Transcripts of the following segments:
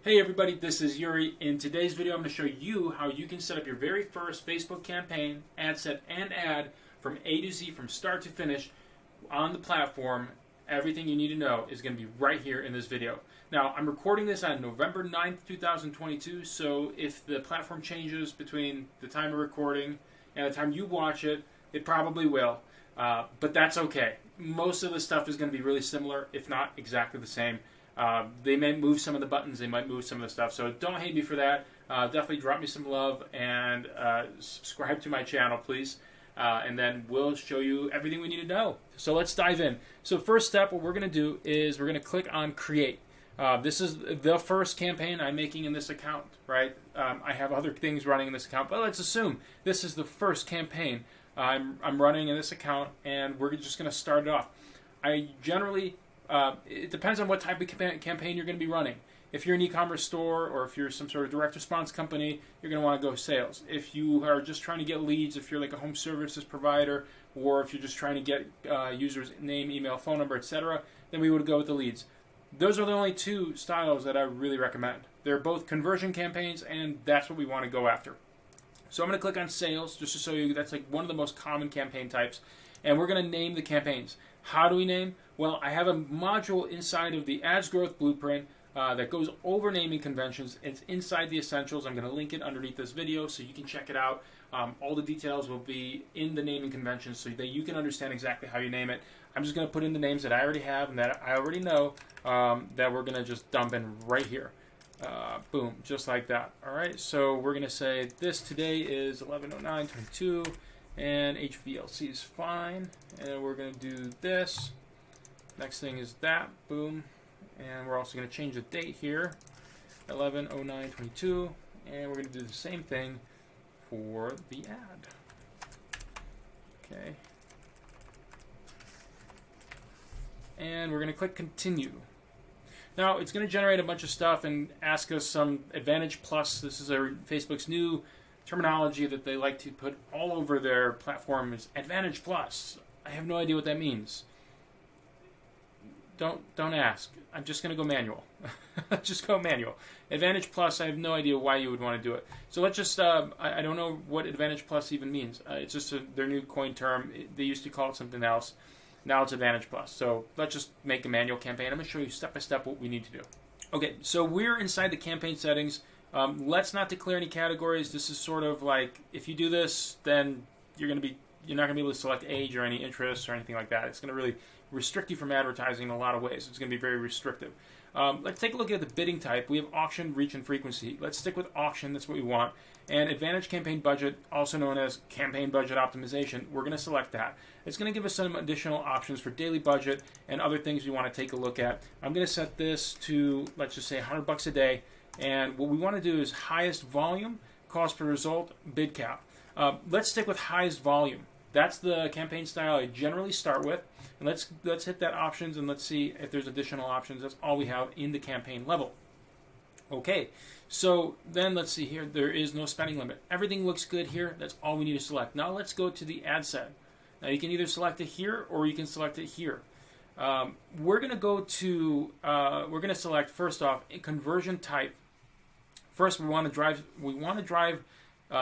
Hey everybody, this is Yuri. In today's video, I'm going to show you how you can set up your very first Facebook campaign, ad set, and ad from A to Z, from start to finish on the platform. Everything you need to know is going to be right here in this video. Now, I'm recording this on November 9th, 2022, so if the platform changes between the time of recording and the time you watch it, it probably will. But that's okay. Most of the stuff is going to be really similar, if not exactly the same. They may move some of the buttons, they might move some of the stuff, so don't hate me for that. Definitely drop me some love and subscribe to my channel, please. And then we'll show you everything we need to know. So let's dive in. So first step, what we're going to do is we're going to click on Create. This is the first campaign I'm making in this account, right? I have other things running in this account, but let's assume this is the first campaign I'm running in this account, and we're just going to start it off. I generally... it depends on what type of campaign you're going to be running. If you're an e-commerce store or if you're some sort of direct response company, you're going to want to go sales. If you are just trying to get leads, if you're like a home services provider, or if you're just trying to get users' name, email, phone number, etc., then we would go with the leads. Those are the only two styles that I really recommend. They're both conversion campaigns, and that's what we want to go after. So I'm going to click on sales just to show you that's like one of the most common campaign types. And we're going to name the campaigns. How do we name? Well, I have a module inside of the Ads Growth Blueprint that goes over naming conventions. It's inside the Essentials. I'm going to link it underneath this video so you can check it out. All the details will be in the naming conventions so that you can understand exactly how you name it. I'm just going to put in the names that I already have and that I already know that we're going to just dump in right here. Boom, just like that. All right, so we're going to say this today is 11/09/22. And HVLC is fine, and we're going to do this. Next thing is that, boom, and we're also going to change the date here, 11/09/22, and we're going to do the same thing for the ad. Okay, and we're going to click continue. Now it's going to generate a bunch of stuff and ask us some Advantage Plus. This is Facebook's new terminology that they like to put all over their platform is Advantage Plus. I have no idea what that means. Don't ask. I'm just going to go manual. Just go manual. Advantage Plus, I have no idea why you would want to do it. So let's just, I don't know what Advantage Plus even means. It's just their new coined term. They used to call it something else. Now it's Advantage Plus. So let's just make a manual campaign. I'm going to show you step by step what we need to do. Okay, so we're inside the campaign settings. Let's not declare any categories. This is sort of like, if you do this, then you're not going to be able to select age or any interests or anything like that. It's going to really restrict you from advertising in a lot of ways. It's going to be very restrictive. Let's take a look at the bidding type. We have auction, reach, and frequency. Let's stick with auction. That's what we want. And Advantage Campaign Budget, also known as Campaign Budget Optimization, we're going to select that. It's going to give us some additional options for daily budget and other things we want to take a look at. I'm going to set this to, let's just say, $100 a day. And what we want to do is highest volume, cost per result, bid cap. Let's stick with highest volume. That's the campaign style I generally start with. And let's hit that options and let's see if there's additional options. That's all we have in the campaign level. Okay, so then let's see here. There is no spending limit. Everything looks good here. That's all we need to select. Now let's go to the ad set. Now you can either select it here or you can select it here. We're going to go to, we're going to select first off a conversion type. First, we want to drive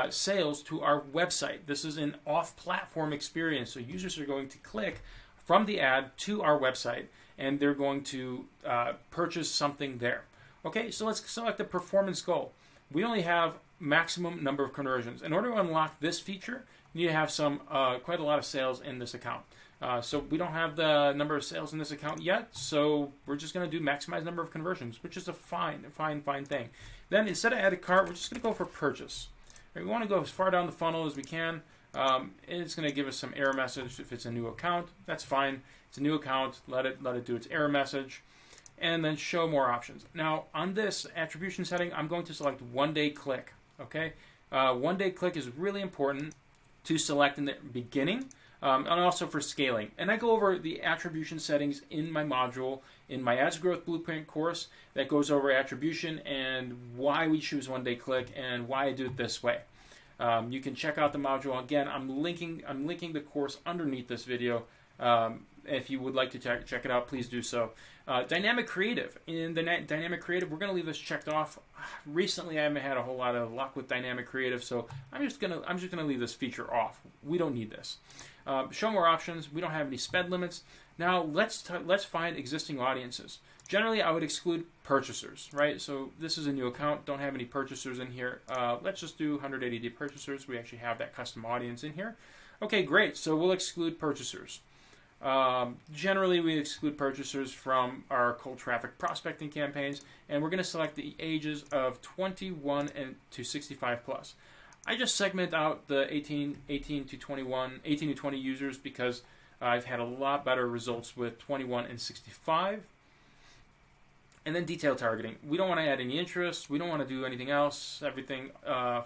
sales to our website. This is an off-platform experience, so users are going to click from the ad to our website, and they're going to purchase something there. Okay, so let's select the performance goal. We only have maximum number of conversions. In order to unlock this feature, you need to have quite a lot of sales in this account. So we don't have the number of sales in this account yet, so we're just going to do maximize number of conversions, which is a fine thing. Then instead of add to cart, we're just going to go for purchase. We want to go as far down the funnel as we can. It's going to give us some error message if it's a new account. That's fine. It's a new account. Let it do its error message, and then show more options. Now on this attribution setting, I'm going to select 1 day click. Okay, 1 day click is really important to select in the beginning. And also for scaling. And I go over the attribution settings in my module, in my Ads Growth Blueprint course that goes over attribution and why we choose 1 day click and why I do it this way. You can check out the module. Again, I'm linking the course underneath this video. If you would like to check it out, please do so. Dynamic creative. In the dynamic creative, we're going to leave this checked off. Recently, I haven't had a whole lot of luck with dynamic creative, so I'm just gonna leave this feature off. We don't need this. Show more options. We don't have any spend limits. Now let's find existing audiences. Generally, I would exclude purchasers, right? So this is a new account. Don't have any purchasers in here. Let's just do 180-day purchasers. We actually have that custom audience in here. Okay, great. So we'll exclude purchasers. Generally, we exclude purchasers from our cold traffic prospecting campaigns, and we're going to select the ages of 21 to 65 plus. I just segment out the 18 to 20 users because I've had a lot better results with 21 and 65. And then detailed targeting. We don't want to add any interests. We don't want to do anything else. Everything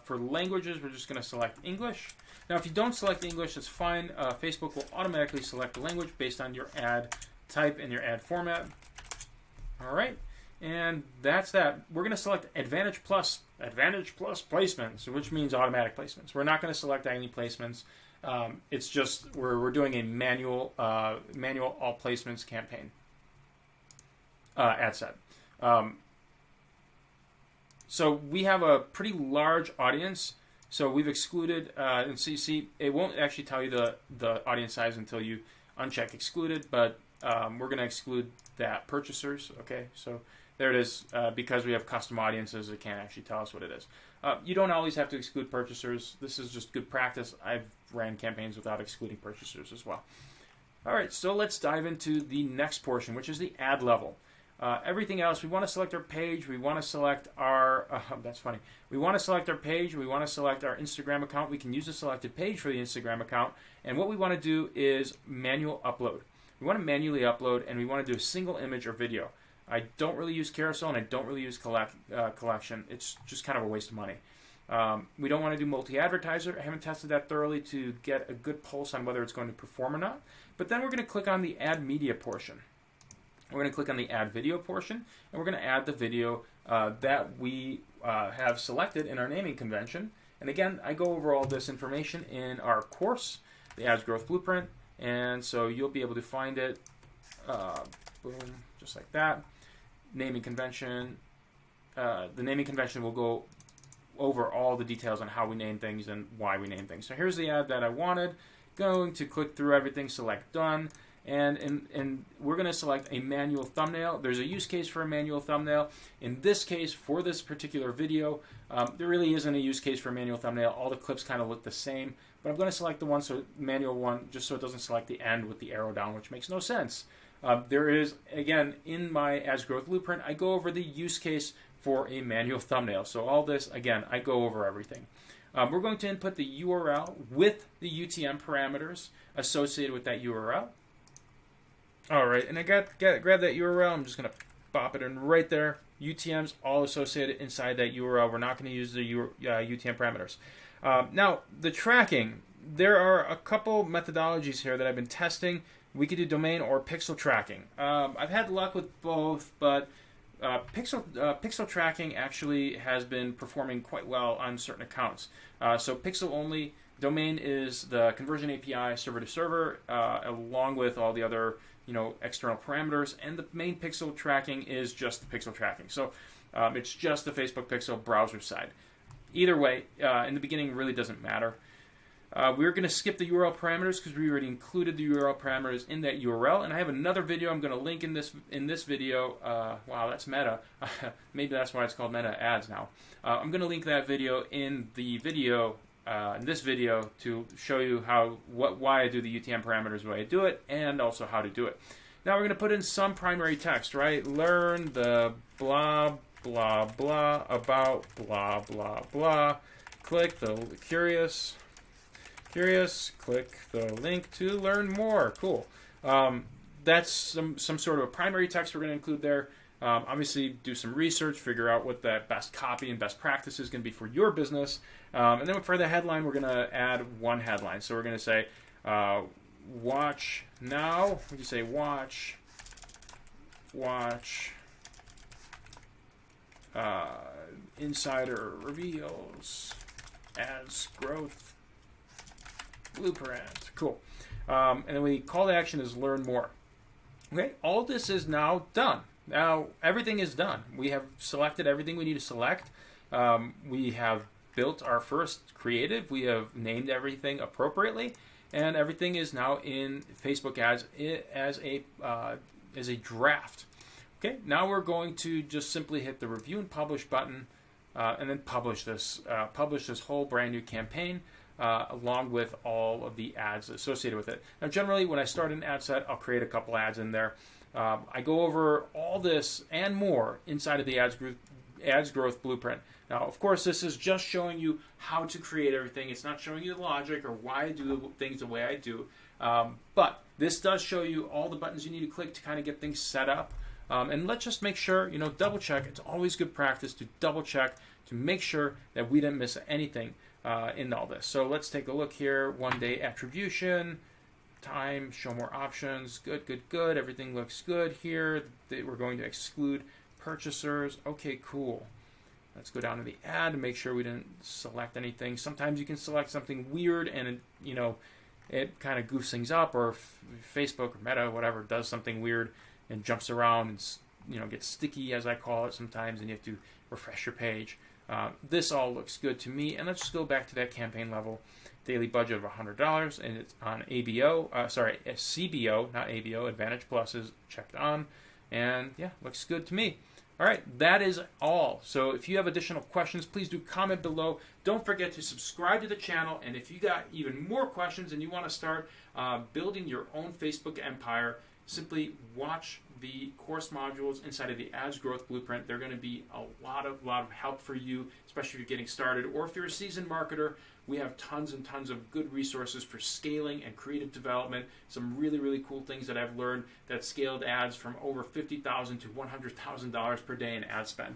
for languages, we're just going to select English. Now, if you don't select English, that's fine. Facebook will automatically select the language based on your ad type and your ad format. All right, and that's that. We're going to select Advantage Plus placements, which means automatic placements. We're not going to select any placements. It's just we're doing a manual all placements campaign ad set. So we have a pretty large audience. So we've excluded, and see, it won't actually tell you the audience size until you uncheck excluded, but we're going to exclude that purchasers. Okay, so there it is. Because we have custom audiences, it can't actually tell us what it is. You don't always have to exclude purchasers. This is just good practice. I've ran campaigns without excluding purchasers as well. All right, so let's dive into the next portion, which is the ad level. Everything else, we want to select our page. We want to select our, that's funny. We want to select our page. We want to select our Instagram account. We can use the selected page for the Instagram account. And what we want to do is manual upload. We want to manually upload, and we want to do a single image or video. I don't really use carousel, and I don't really use collection. It's just kind of a waste of money. We don't want to do multi-advertiser. I haven't tested that thoroughly to get a good pulse on whether it's going to perform or not. But then we're going to click on the add media portion. We're going to click on the add video portion, and we're going to add the video that we have selected in our naming convention. And again, I go over all this information in our course, the Ads Growth Blueprint, and so you'll be able to find it, boom, just like that. Naming convention. The naming convention will go over all the details on how we name things and why we name things. So here's the ad that I wanted. Going to click through everything, select done. And we're going to select a manual thumbnail. There's a use case for a manual thumbnail. In this case, for this particular video, there really isn't a use case for a manual thumbnail. All the clips kind of look the same. But I'm going to select the one, so manual one, just so it doesn't select the end with the arrow down, which makes no sense. There is, again, in my Ads Growth Blueprint, I go over the use case for a manual thumbnail. So all this, again, I go over everything. We're going to input the URL with the UTM parameters associated with that URL. All right, and I grab that URL. I'm just going to pop it in right there. UTM's all associated inside that URL. We're not going to use the UTM parameters. Now, the tracking. There are a couple methodologies here that I've been testing. We could do domain or pixel tracking. I've had luck with both, but pixel tracking actually has been performing quite well on certain accounts. So pixel only. Domain is the conversion API server to server, along with all the other external parameters, and the main pixel tracking is just the pixel tracking. So it's just the Facebook pixel browser side. Either way, in the beginning, really doesn't matter. We're going to skip the URL parameters because we already included the URL parameters in that URL, and I have another video I'm going to link in this video. Wow, that's meta. Maybe that's why it's called Meta Ads now. I'm going to link that video in the video. In this video to show you why I do the UTM parameters, the way I do it, and also how to do it. Now we're going to put in some primary text, right? Learn the blah, blah, blah about blah, blah, blah. Click the curious, click the link to learn more. Cool. That's some sort of a primary text we're going to include there. Obviously, do some research, figure out what the best copy and best practice is going to be for your business. And then for the headline, we're going to add one headline. So we're going to say, watch now. We can say watch, Insider reveals Ads Growth Blueprint. Cool. And then the call to action is learn more. Okay, all this is now done. Now everything is done. We have selected everything we need to select. We have built our first creative. We have named everything appropriately, and everything is now in Facebook ads as a draft. Okay, now we're going to just simply hit the review and publish button, and then publish this whole brand new campaign. Along with all of the ads associated with it. Now, generally, when I start an ad set, I'll create a couple ads in there. I go over all this and more inside of the ads growth blueprint. Now, of course, this is just showing you how to create everything. It's not showing you the logic or why I do things the way I do. But this does show you all the buttons you need to click to kind of get things set up. And let's just make sure, double check. It's always good practice to double check to make sure that we didn't miss anything in all this. So let's take a look here. 1 day attribution, time, show more options. Good, good, good. Everything looks good here. We're going to exclude purchasers. Okay, cool. Let's go down to the ad and make sure we didn't select anything. Sometimes you can select something weird and it kind of goofs things up, or Facebook or Meta, whatever, does something weird and jumps around and gets sticky, as I call it sometimes, and you have to refresh your page. This all looks good to me, and let's just go back to that campaign level. Daily budget of $100, and it's on CBO, not ABO. Advantage Plus is checked on, and yeah, looks good to me. All right, that is all. So if you have additional questions, please do comment below. Don't forget to subscribe to the channel, and if you got even more questions and you want to start building your own Facebook empire, simply watch the course modules inside of the Ads Growth Blueprint. They're going to be a lot of help for you, especially if you're getting started, or if you're a seasoned marketer. We have tons and tons of good resources for scaling and creative development. Some really, really cool things that I've learned that scaled ads from over $50,000 to $100,000 per day in ad spend.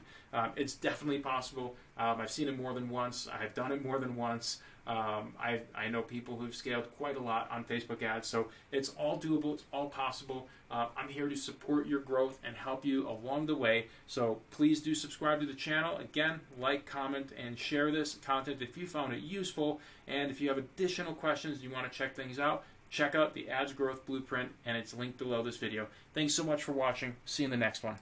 It's definitely possible. I've seen it more than once. I've done it more than once. I know people who've scaled quite a lot on Facebook ads, so it's all doable, it's all possible. I'm here to support your growth and help you along the way, so please do subscribe to the channel. Again, like, comment, and share this content if you found it useful, and if you have additional questions and you want to check things out, check out the Ads Growth Blueprint, and it's linked below this video. Thanks so much for watching. See you in the next one.